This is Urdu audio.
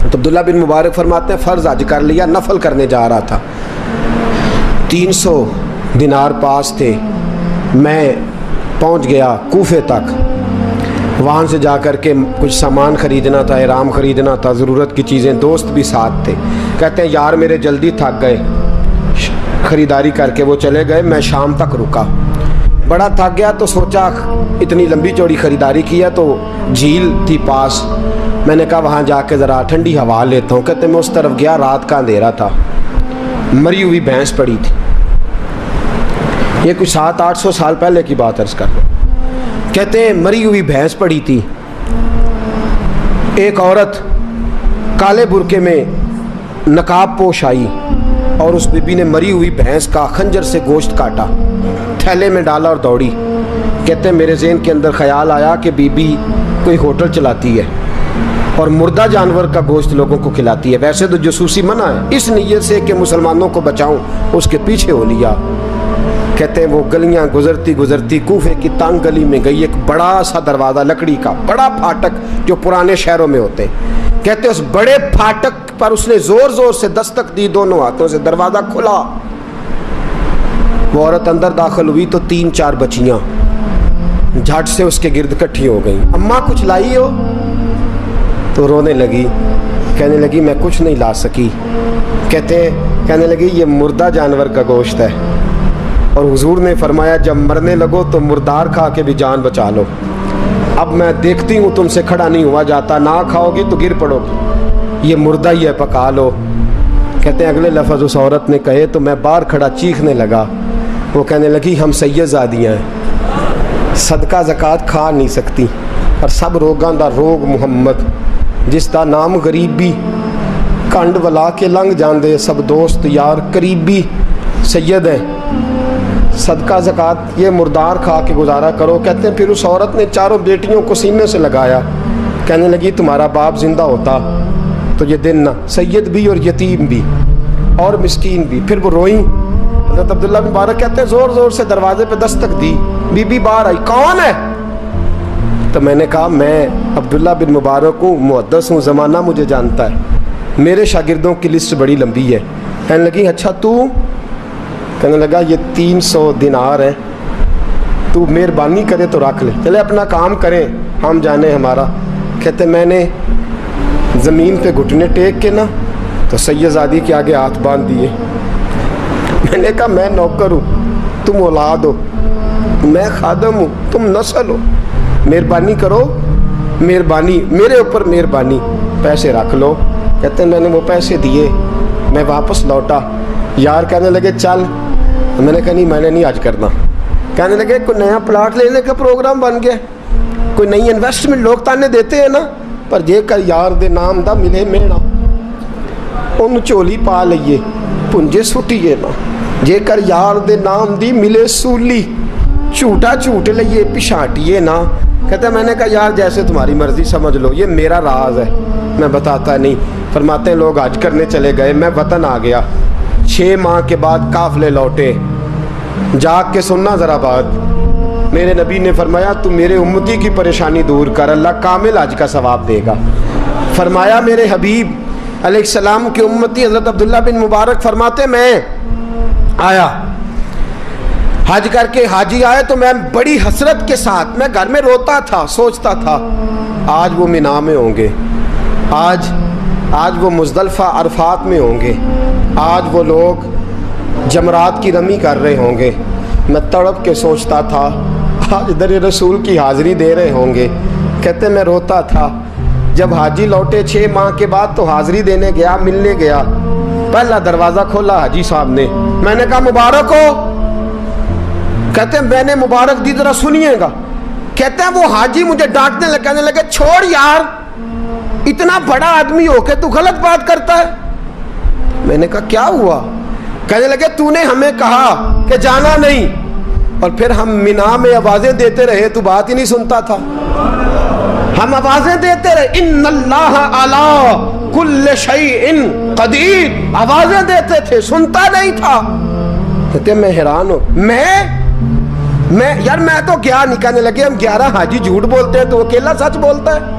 تو عبداللہ بن مبارک فرماتے ہیں فرض حج کر لیا, نفل کرنے جا رہا تھا, 300 دینار پاس تھے, میں پہنچ گیا کوفے تک, وہاں سے جا کر کے کچھ سامان خریدنا تھا, احرام خریدنا تھا, ضرورت کی چیزیں, دوست بھی ساتھ تھے. کہتے ہیں یار میرے جلدی تھک گئے, خریداری کر کے وہ چلے گئے, میں شام تک رکا, بڑا تھک گیا تو سوچا اتنی لمبی چوڑی خریداری کی ہے تو جھیل تھی پاس, میں نے کہا وہاں جا کے ذرا ٹھنڈی ہوا لیتا ہوں. کہتے ہیں میں اس طرف گیا, رات کا اندھیرا تھا, مری ہوئی بھینس پڑی تھی, یہ کچھ 700-800 سال پہلے کی بات عرض کر رہا ہوں. کہتے ہیں مری ہوئی بھینس پڑی تھی, ایک عورت کالے برقعے میں نقاب پوش آئی اور اس بی بی نے مری ہوئی بھینس کا خنجر سے گوشت کاٹا, تھیلے میں ڈالا اور دوڑی. کہتے ہیں میرے ذہن کے اندر خیال آیا کہ بی بی کوئی ہوٹل چلاتی ہے اور مردہ جانور کا گوشت لوگوں کو کھلاتی ہے, ویسے تو جاسوسی منع ہے, اس نیت سے کہ مسلمانوں کو بچاؤں اس کے پیچھے ہو لیا. کہتے ہیں وہ گلیاں گزرتی گزرتی کوفے کی تنگ گلی میں گئی, ایک بڑا سا دروازہ لکڑی کا, بڑا پھاٹک جو پرانے شہروں میں ہوتے. کہتے ہیں اس بڑے پھاٹک پر اس نے زور زور سے دستک دی, دونوں ہاتھوں سے دروازہ کھلا, وہ عورت اندر داخل ہوئی تو 3-4 بچیاں جھٹ سے اس کے گرد اکٹھی ہو گئیں. اماں کچھ لائی ہو؟ تو رونے لگی, کہنے لگی میں کچھ نہیں لا سکی. کہنے لگی یہ مردہ جانور کا گوشت ہے, اور حضور نے فرمایا جب مرنے لگو تو مردار کھا کے بھی جان بچا لو. اب میں دیکھتی ہوں تم سے کھڑا نہیں ہوا جاتا, نہ کھاؤ گی تو گر پڑو گی, یہ مردہ ہی ہے پکا لو. کہتے ہیں اگلے لفظ اس عورت نے کہے تو میں باہر کھڑا چیخنے لگا. وہ کہنے لگی ہم سید زادیاں ہیں, صدقہ زکوٰۃ کھا نہیں سکتی, اور سب روگاں دا روگ محمد, جس دا نام غریبی, کنڈ ولا کے لنگ جاندے سب دوست یار قریبی سید ہیں, صدقہ زکوٰۃ یہ مردار کھا کے گزارا کرو. کہتے ہیں پھر اس عورت نے 4 بیٹیوں کو سینے سے لگایا, کہنے لگی تمہارا باپ زندہ ہوتا تو یہ دن نہ, سید بھی اور یتیم بھی اور مسکین بھی. پھر وہ روئیں. حضرت عبداللہ بن مبارک کہتے ہیں زور زور سے دروازے پہ دستک دی, بی بی باہر آئی, کون ہے؟ تو میں نے کہا میں عبداللہ بن مبارک ہوں, محدث ہوں, زمانہ مجھے جانتا ہے, میرے شاگردوں کی لسٹ بڑی لمبی ہے. کہنے لگی اچھا تو؟ کہنے لگا یہ 300 دینار ہیں, تو مہربانی کرے تو رکھ لے, چلے اپنا کام کریں ہم جانے ہمارا. کہتے میں نے زمین پہ گھٹنے ٹیک کے نا تو سید زادی کے آگے ہاتھ باندھ دیے. میں نے کہا میں نوکر ہوں, تم اولاد ہو, میں خادم ہوں, تم نسل ہو, مہربانی کرو, مہربانی میرے اوپر مہربانی, پیسے رکھ لو. کہتے ہیں میں نے وہ پیسے دیے, میں واپس لوٹا. یار کہنے لگے چل, میں نے کہا نہیں میں نے نہیں آج کرنا. کہنے لگے کوئی نیا پلاٹ لینے کا پروگرام بن گیا, کوئی نئی انویسٹمنٹ, لوگ تانے دیتے ہیں نا, پر جے کر یار دے نام دا ملے میڑا, ان چولی پا لئیے پنجے سٹیے نا, جے کر یار دے نام دی ملے سولی, جھوٹا جھوٹ لئیے پچھاٹیے نا. کہتے ہیں میں نے کہا یار جیسے تمہاری مرضی سمجھ لو, یہ میرا راز ہے, میں بتاتا نہیں. فرماتے ہیں لوگ حج کرنے چلے گئے, میں وطن آ گیا. 6 ماہ کے بعد قافلے لوٹے. جاگ کے سننا ذرا بات, میرے نبی نے فرمایا تو میرے امتی کی پریشانی دور کر, اللہ کامل حج کا ثواب دے گا. فرمایا میرے حبیب علیہ السلام کے امتی حضرت عبداللہ بن مبارک فرماتے میں آیا حج کر کے, حاجی آئے تو میں بڑی حسرت کے ساتھ, میں گھر میں روتا تھا, سوچتا تھا آج وہ مینا میں ہوں گے, آج وہ مزدلفہ عرفات میں ہوں گے, آج وہ لوگ جمرات کی رمی کر رہے ہوں گے. میں تڑپ کے سوچتا تھا آج در رسول کی حاضری دے رہے ہوں گے. کہتے میں روتا تھا. جب حاجی لوٹے 6 ماہ کے بعد تو حاضری دینے گیا, ملنے گیا, پہلا دروازہ کھولا حاجی صاحب نے. میں نے کہا مبارک ہو. کہتے ہیں میں نے مبارک دی, ذرا سنیے گا. کہتے ہیں وہ حاجی مجھے ڈانٹنے لگے, کہنے لگے چھوڑ یار, اتنا بڑا آدمی ہو کے تو غلط بات کرتا ہے. میں نے کہا کیا ہوا؟ کہنے لگے تو نے ہمیں کہا کہ جانا نہیں, اور پھر ہم مینا میں آوازیں دیتے رہے, تو بات ہی نہیں سنتا تھا. ہم آوازیں دیتے رہے ان اللہ علی کل شیء قدیر, آوازیں دیتے تھے, سنتا نہیں تھا. کہتے میں حیران ہوں, میں یار میں تو گیا نہیں. کہنے لگے ہم 11 حاجی جھوٹ بولتے ہیں تو اکیلا سچ بولتا ہے.